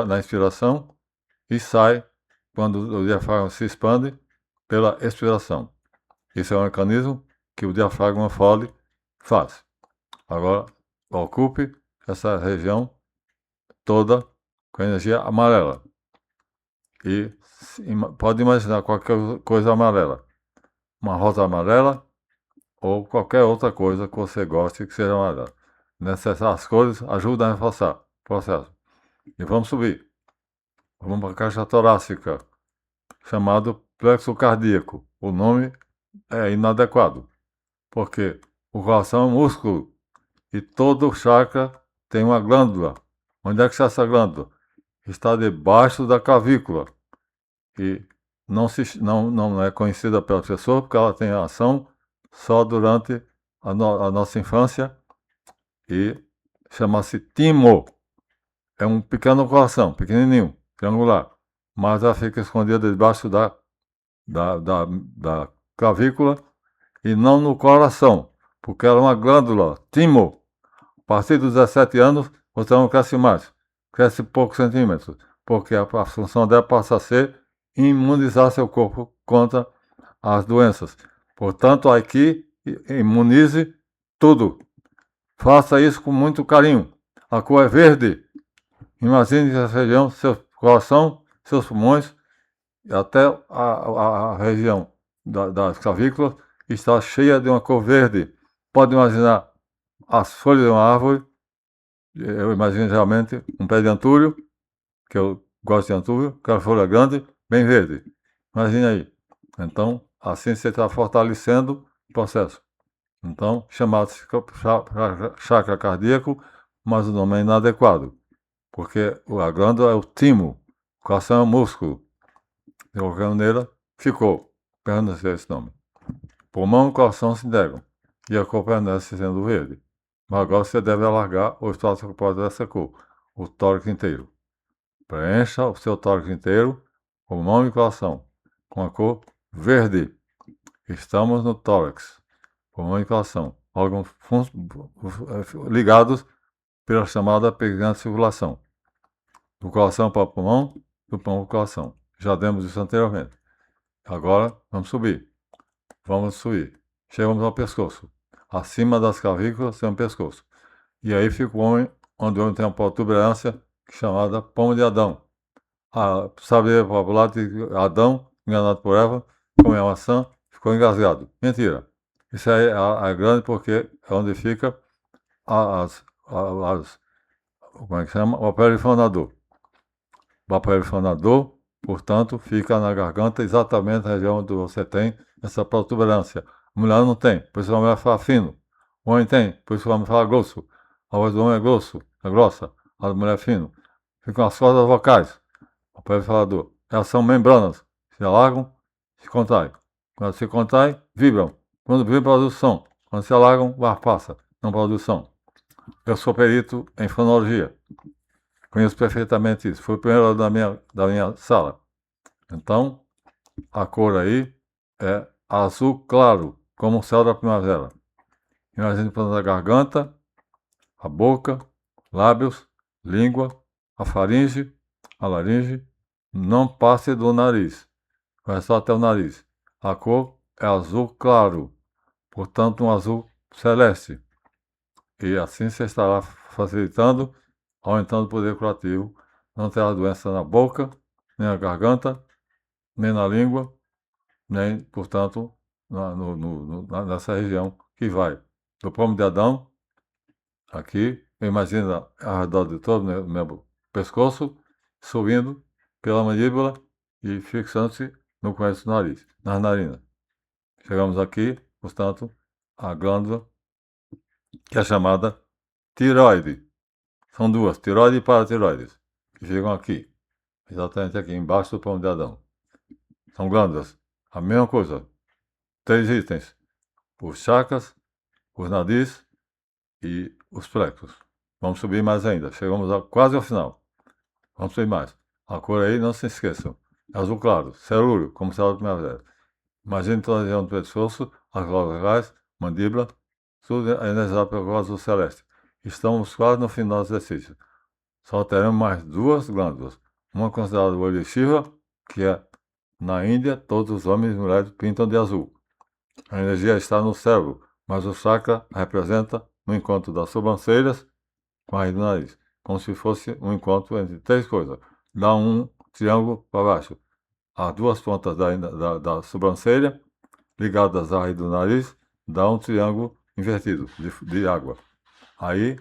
na inspiração e sai quando o diafragma se expande pela expiração. Esse é o mecanismo que o diafragma Foley faz. Agora, ocupe essa região toda com energia amarela. E pode imaginar qualquer coisa amarela. Uma rosa amarela ou qualquer outra coisa que você goste que seja amarela. As cores ajudam a reforçar o processo. E vamos subir. Vamos para a caixa torácica, chamado plexo cardíaco. O nome é inadequado, porque o coração é um músculo e todo chakra tem uma glândula. Onde é que está essa glândula? Está debaixo da clavícula e não é conhecida pela pessoa porque ela tem ação só durante a nossa infância e chama-se timo. É um pequeno coração, pequenininho, triangular, mas ela fica escondida debaixo da clavícula e não no coração, porque ela é uma glândula, timo. A partir dos 17 anos, você não cresce mais, cresce poucos centímetros, porque a função dela passa a ser imunizar seu corpo contra as doenças. Portanto, aqui, imunize tudo. Faça isso com muito carinho. A cor é verde. Imagine essa região, seu coração, seus pulmões, até a região das clavículas está cheia de uma cor verde. Pode imaginar as folhas de uma árvore. Eu imagino realmente um pé de antúrio, que eu gosto de antúrio, aquela folha grande, bem verde. Imagine aí. Então, assim você está fortalecendo o processo. Então, chamado-se chakra cardíaco, mas o nome é inadequado, porque a glândula é o timo, o coração é o músculo. De qualquer maneira, ficou, permaneceu esse nome. Pulmão e coração se integram, e a cor permanece sendo verde. Mas agora você deve alargar o espaço ocupado dessa cor, o tórax inteiro. Preencha o seu tórax inteiro, pulmão e coração, com a cor verde. Estamos no tórax, pulmão e coração, órgãos ligados pela chamada pequena circulação. Do coração para o pulmão, do pulmão para o coração. Já demos isso anteriormente. Agora, vamos subir. Vamos subir. Chegamos ao pescoço. Acima das clavículas tem um pescoço. E aí fica o homem, onde o homem tem uma protuberância chamada pomo de Adão. A sabedoria popular de Adão, enganado por Eva, comeu a maçã, ficou engasgado. Mentira. Isso aí é grande porque é onde fica como é que chama? O perifonador. O perifonador, portanto, fica na garganta, exatamente na região onde você tem essa protuberância. A mulher não tem, por isso a mulher fala fino. O homem tem, por isso a mulher fala grosso. A voz do homem é grossa, a da mulher é fino. Ficam as cordas vocais, o perifonador. Elas são membranas, se alargam, se contraem. Quando se contraem, vibram. Quando vibram, produz som. Quando se alargam, o ar passa, não produz som. Eu sou perito em fonologia. Conheço perfeitamente isso. Fui o primeiro da minha sala. Então, a cor aí é azul claro, como o céu da primavera. Imagine plano da garganta, a boca, lábios, língua, a faringe, a laringe. Não passe do nariz. Vai só até o nariz. A cor é azul claro, portanto um azul celeste. E assim você estará facilitando, aumentando o poder curativo. Não terá doença na boca, nem na garganta, nem na língua, nem, portanto, nessa região que vai do pomo de Adão, aqui, imagina ao redor de todo o meu pescoço, subindo pela mandíbula e fixando-se no começo do nariz, nas narinas. Chegamos aqui, portanto, a glândula que é chamada tireoide. São duas, tireoide e paratireoides, que ficam aqui, exatamente aqui, embaixo do palmo de Adão. São glândulas, a mesma coisa, 3 itens, os chakras, os nadis e os plexos. Vamos subir mais ainda, chegamos quase ao final. Vamos subir mais. A cor aí, não se esqueçam, é azul claro, cerúleo, como célula primavera. Imagine toda a região do pescoço, as glândulas vagais, mandíbula, tudo energizado pelo cor azul celeste. Estamos quase no final do exercício. Só teremos mais 2 glândulas. Uma considerada o olho de Shiva, que é na Índia, todos os homens e mulheres pintam de azul. A energia está no cérebro, mas o chakra representa o encontro das sobrancelhas com a raiz do nariz, como se fosse um encontro entre 3 coisas. Dá um triângulo para baixo. As 2 pontas da sobrancelha, ligadas à raiz do nariz, dá um triângulo invertido de água. Aí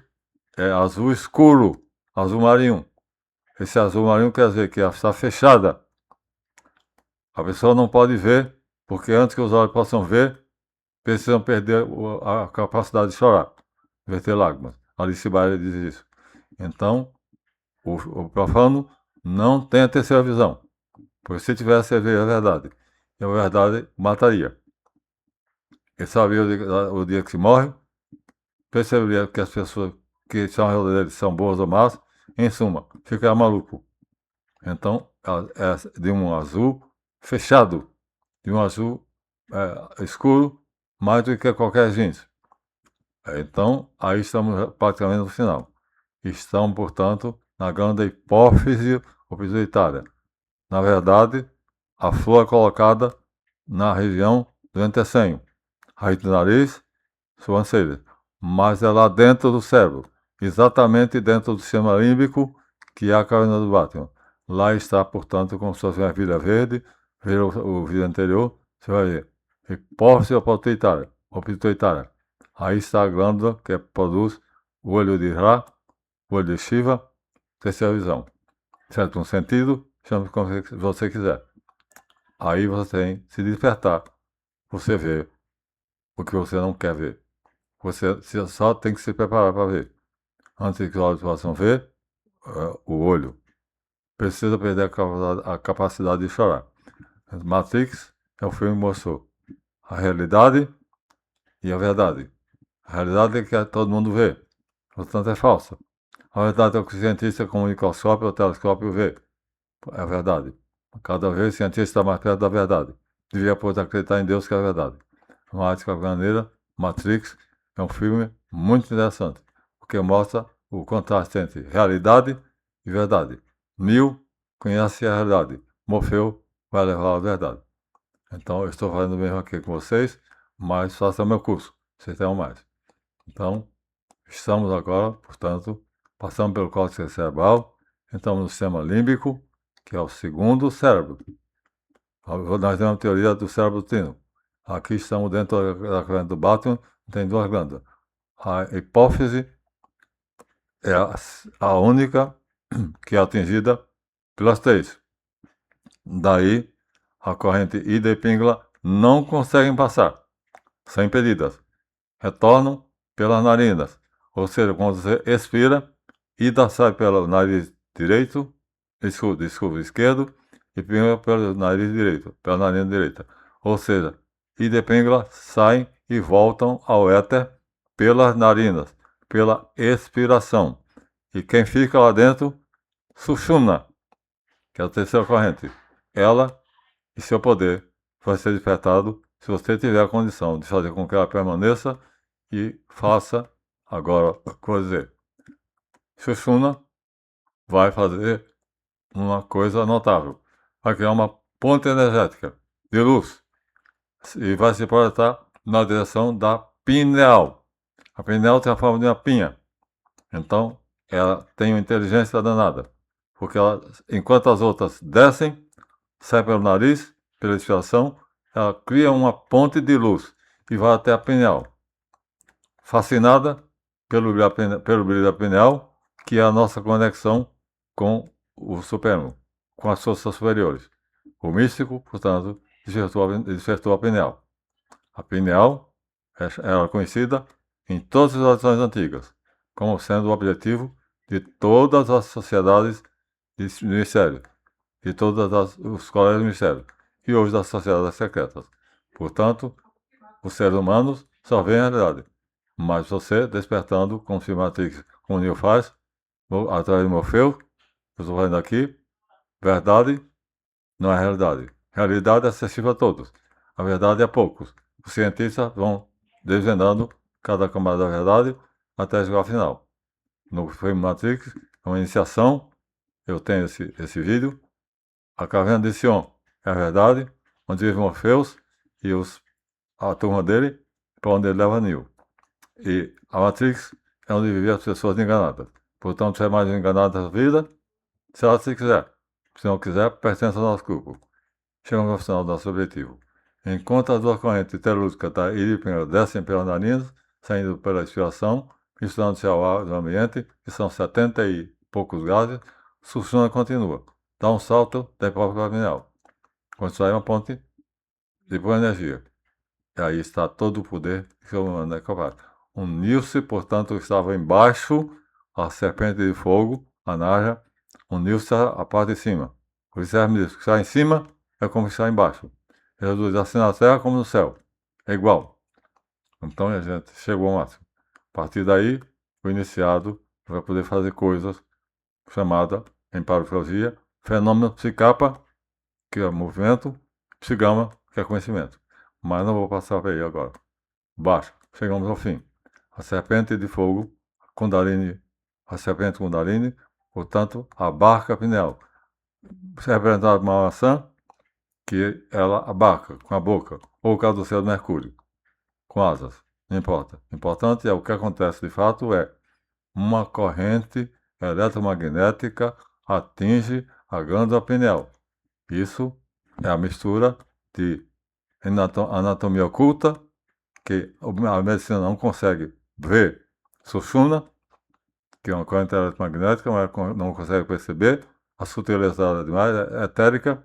é azul escuro, azul marinho. Esse azul marinho quer dizer que está fechada. A pessoa não pode ver, porque antes que os olhos possam ver, precisam perder a capacidade de chorar, verter lágrimas. Alice Bailey diz isso. Então, o profano não tem a terceira visão. Porque se tivesse a ver a verdade, e a verdade mataria. Ele sabia o dia que se morre, perceberia que as pessoas que estão ao redor dele são boas ou más, em suma, fica maluco. Então, é de um azul fechado, de um azul escuro, mais do que qualquer jeans. Então, aí estamos praticamente no final. Estamos, portanto, na glândula hipófise ou pituitária. Na verdade, a flor é colocada na região do entrecenho, raiz do nariz, sobrancelha, mas é lá dentro do cérebro, exatamente dentro do sistema límbico, que é a caverna do Batman. Lá está, portanto, como se fosse uma vilha verde, ver o vídeo anterior, você vai ver. Hipófise ou pituitária. Aí está a glândula que produz o olho de Ra, o olho de Shiva, terceira visão. Certo? Um sentido, chame como você quiser. Aí você tem se despertar. Você vê o que você não quer ver. Você só tem que se preparar para ver. Antes que os olhos possam ver, o olho precisa perder a capacidade de chorar. Matrix é o filme que mostrou a realidade e a verdade. A realidade é que todo mundo vê, portanto é falsa. A verdade é o que o cientista com o microscópio ou telescópio vê. É a verdade. Cada vez o cientista está mais perto da verdade. Devia, pois, acreditar em Deus, que é a verdade. Mas, de qualquer maneira, Matrix é um filme muito interessante, porque mostra o contraste entre realidade e verdade. Neo conhece a realidade, Morfeu vai levar a verdade. Então, eu estou fazendo o mesmo aqui com vocês, mas façam meu curso, vocês terão mais. Então, estamos agora, portanto, passando pelo córtex cerebral, entramos no sistema límbico, que é o segundo cérebro. Nós temos a teoria do cérebro trino. Aqui estamos dentro da caverna do Batman, tem 2 glândulas. A hipófise é a única que é atingida pelas 3. Daí, a corrente ida e píngula não conseguem passar, são impedidas. Retornam pelas narinas, ou seja, quando você expira, ida sai pelo nariz direito, esquerdo, e píngula pelo nariz direito, pela narina direita. Ou seja, ida e píngula saem e voltam ao éter pelas narinas, pela expiração. E quem fica lá dentro, Sushumna, que é a terceira corrente. Ela e seu poder vai ser despertado se você tiver a condição de fazer com que ela permaneça e faça agora, vou dizer, Sushumna vai fazer uma coisa notável. Vai criar uma ponte energética de luz e vai se projetar na direção da pineal. A pineal tem a forma de uma pinha. Então, ela tem uma inteligência danada. Porque ela, enquanto as outras descem, sai pelo nariz, pela respiração, ela cria uma ponte de luz e vai até a pineal. Fascinada pelo brilho da pineal, que é a nossa conexão com o Supremo, com as forças superiores. O místico, portanto, despertou a pineal. A pineal era conhecida em todas as tradições antigas como sendo o objetivo de todas as sociedades de mistério, de todos os colégios de mistério, e hoje das sociedades secretas. Portanto, os seres humanos só veem a realidade, mas você despertando, como se Matrix, como o Neo faz, através de Morfeu, eu estou falando aqui, verdade não é realidade. Realidade é acessível a todos. A verdade é a poucos. Os cientistas vão desvendando cada camada da verdade até chegar ao final. No filme Matrix, é uma iniciação. Eu tenho esse vídeo. A caverna de Sion é a verdade, onde vive Morpheus e a turma dele, para onde ele leva Neo. E a Matrix é onde vivem as pessoas enganadas. Portanto, se é mais enganado da vida, se ela se quiser. Se não quiser, pertence ao nosso grupo. Chegamos ao final do nosso objetivo. Enquanto as duas correntes telúricas da Iripina descem pelas narinas, saindo pela expiração, misturando-se ao ar do ambiente, que são 70 e poucos gases, Sushumna continua. Dá um salto da hipófise abdominal. Quando sai uma ponte de boa energia. E aí está todo o poder que o humano é capaz. Uniu-se, portanto, estava embaixo a serpente de fogo, a Naja, uniu-se a parte de cima. Por isso me diz que está em cima é como está embaixo. Jesus assim na terra como no céu. É igual. Então a gente chegou ao máximo. A partir daí, o iniciado vai poder fazer coisas chamadas, em parafrasia, fenômeno psicapa, que é movimento, psigama, que é conhecimento. Mas não vou passar para aí agora. Baixo. Chegamos ao fim. A serpente de fogo, Kundalini, a serpente Kundalini, portanto, abarca a pineal. Representada por uma maçã, que ela abarca com a boca, ou o caduceu do Mercúrio, com asas, não importa. O importante é o que acontece de fato é uma corrente eletromagnética atinge a glândula pineal. Isso é a mistura de anatomia oculta, que a medicina não consegue ver, Sushumna, que é uma corrente eletromagnética, mas não consegue perceber, a sutileza demais, etérica,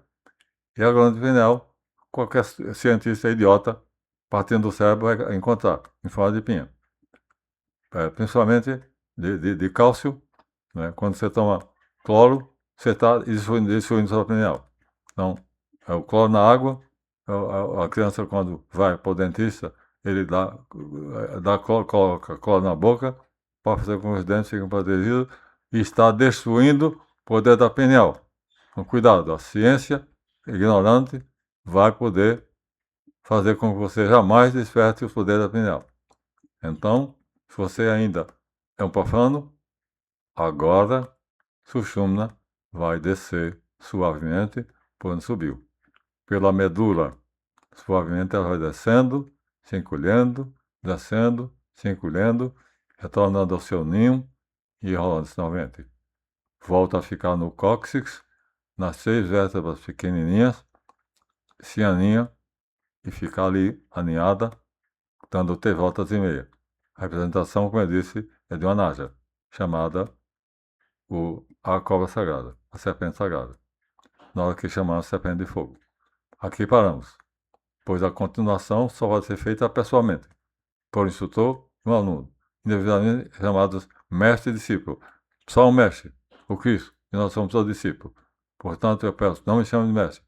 e a glândula pineal, qualquer cientista idiota, partindo do cérebro, vai encontrar em forma de pinha. Principalmente de cálcio, né? Quando você toma cloro, você está destruindo sua pineal. Então, é o cloro na água, a criança quando vai para o dentista, ele dá cloro, coloca cloro na boca, para fazer com que os dentes fiquem protegidos, e está destruindo o poder da pineal. Então, cuidado, a ciência ignorante vai poder fazer com que você jamais desperte o poder da pineal. Então, se você ainda é um profano, agora Sushumna vai descer suavemente por onde subiu. Pela medula, suavemente ela vai descendo, se encolhendo, descendo, se encolhendo, retornando ao seu ninho e enrolando-se novamente. Volta a ficar no cóccix, nas 6 vértebras pequenininhas, se aninha e fica ali aninhada, dando 3 voltas e meia. A representação, como eu disse, é de uma naja, chamada a cobra sagrada, a serpente sagrada, na hora que chamamos serpente de fogo. Aqui paramos, pois a continuação só vai ser feita pessoalmente, por um instrutor e um aluno, indevidamente chamados mestre e discípulo. Só um mestre, o Cristo, e nós somos todos discípulos. Portanto, eu peço, não me chame de mestre.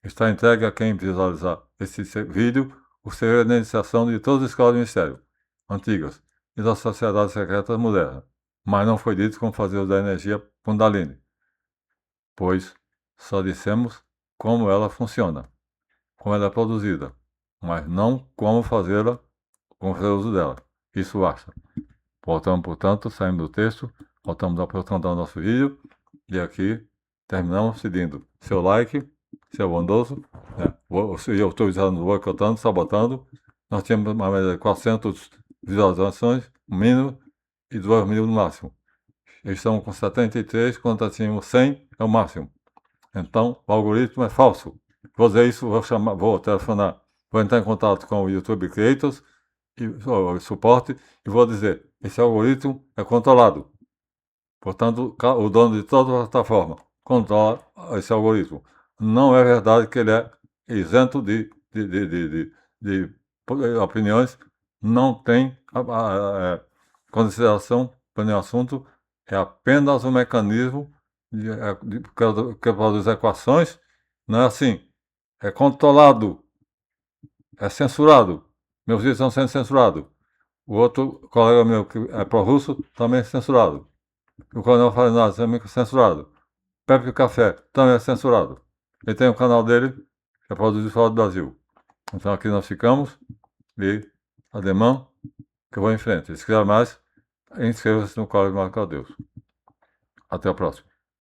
Está entregue a quem visualizar esse vídeo o segredo da iniciação de todas as escolas de mistério antigas e das sociedades secretas modernas, mas não foi dito como fazer uso da energia Kundalini, pois só dissemos como ela funciona, como ela é produzida, mas não como fazê-la, como fazer uso dela. Isso basta. Voltamos, portanto, saímos do texto, voltamos a aprofundar o nosso vídeo e aqui terminamos pedindo seu like, seu bondoso, né? Eu estou usando, boicotando, sabotando. Nós tínhamos mais ou menos 400 visualizações, no mínimo, e 2.000 no máximo. Eles estão com 73, quando tínhamos 100, é o máximo. Então, o algoritmo é falso. Vou dizer isso, vou telefonar, vou entrar em contato com o YouTube Creators, o suporte, e vou dizer, esse algoritmo é controlado. Portanto, o dono de toda a plataforma controla esse algoritmo. não é verdade que ele é isento de opiniões, não tem consideração para nenhum assunto, é apenas um mecanismo que produz equações, não é assim, é controlado, é censurado. Meus vídeos estão sendo censurados. O outro colega meu que é pró-russo também é censurado. O Coronel Farinazzi também é censurado. Pepe Café também é censurado. Ele tem o canal dele, que é produzido fora do Brasil. Então aqui nós ficamos e ademã que eu vou em frente. Se quiser mais, inscreva-se no Código Marca Deus. Até a próxima.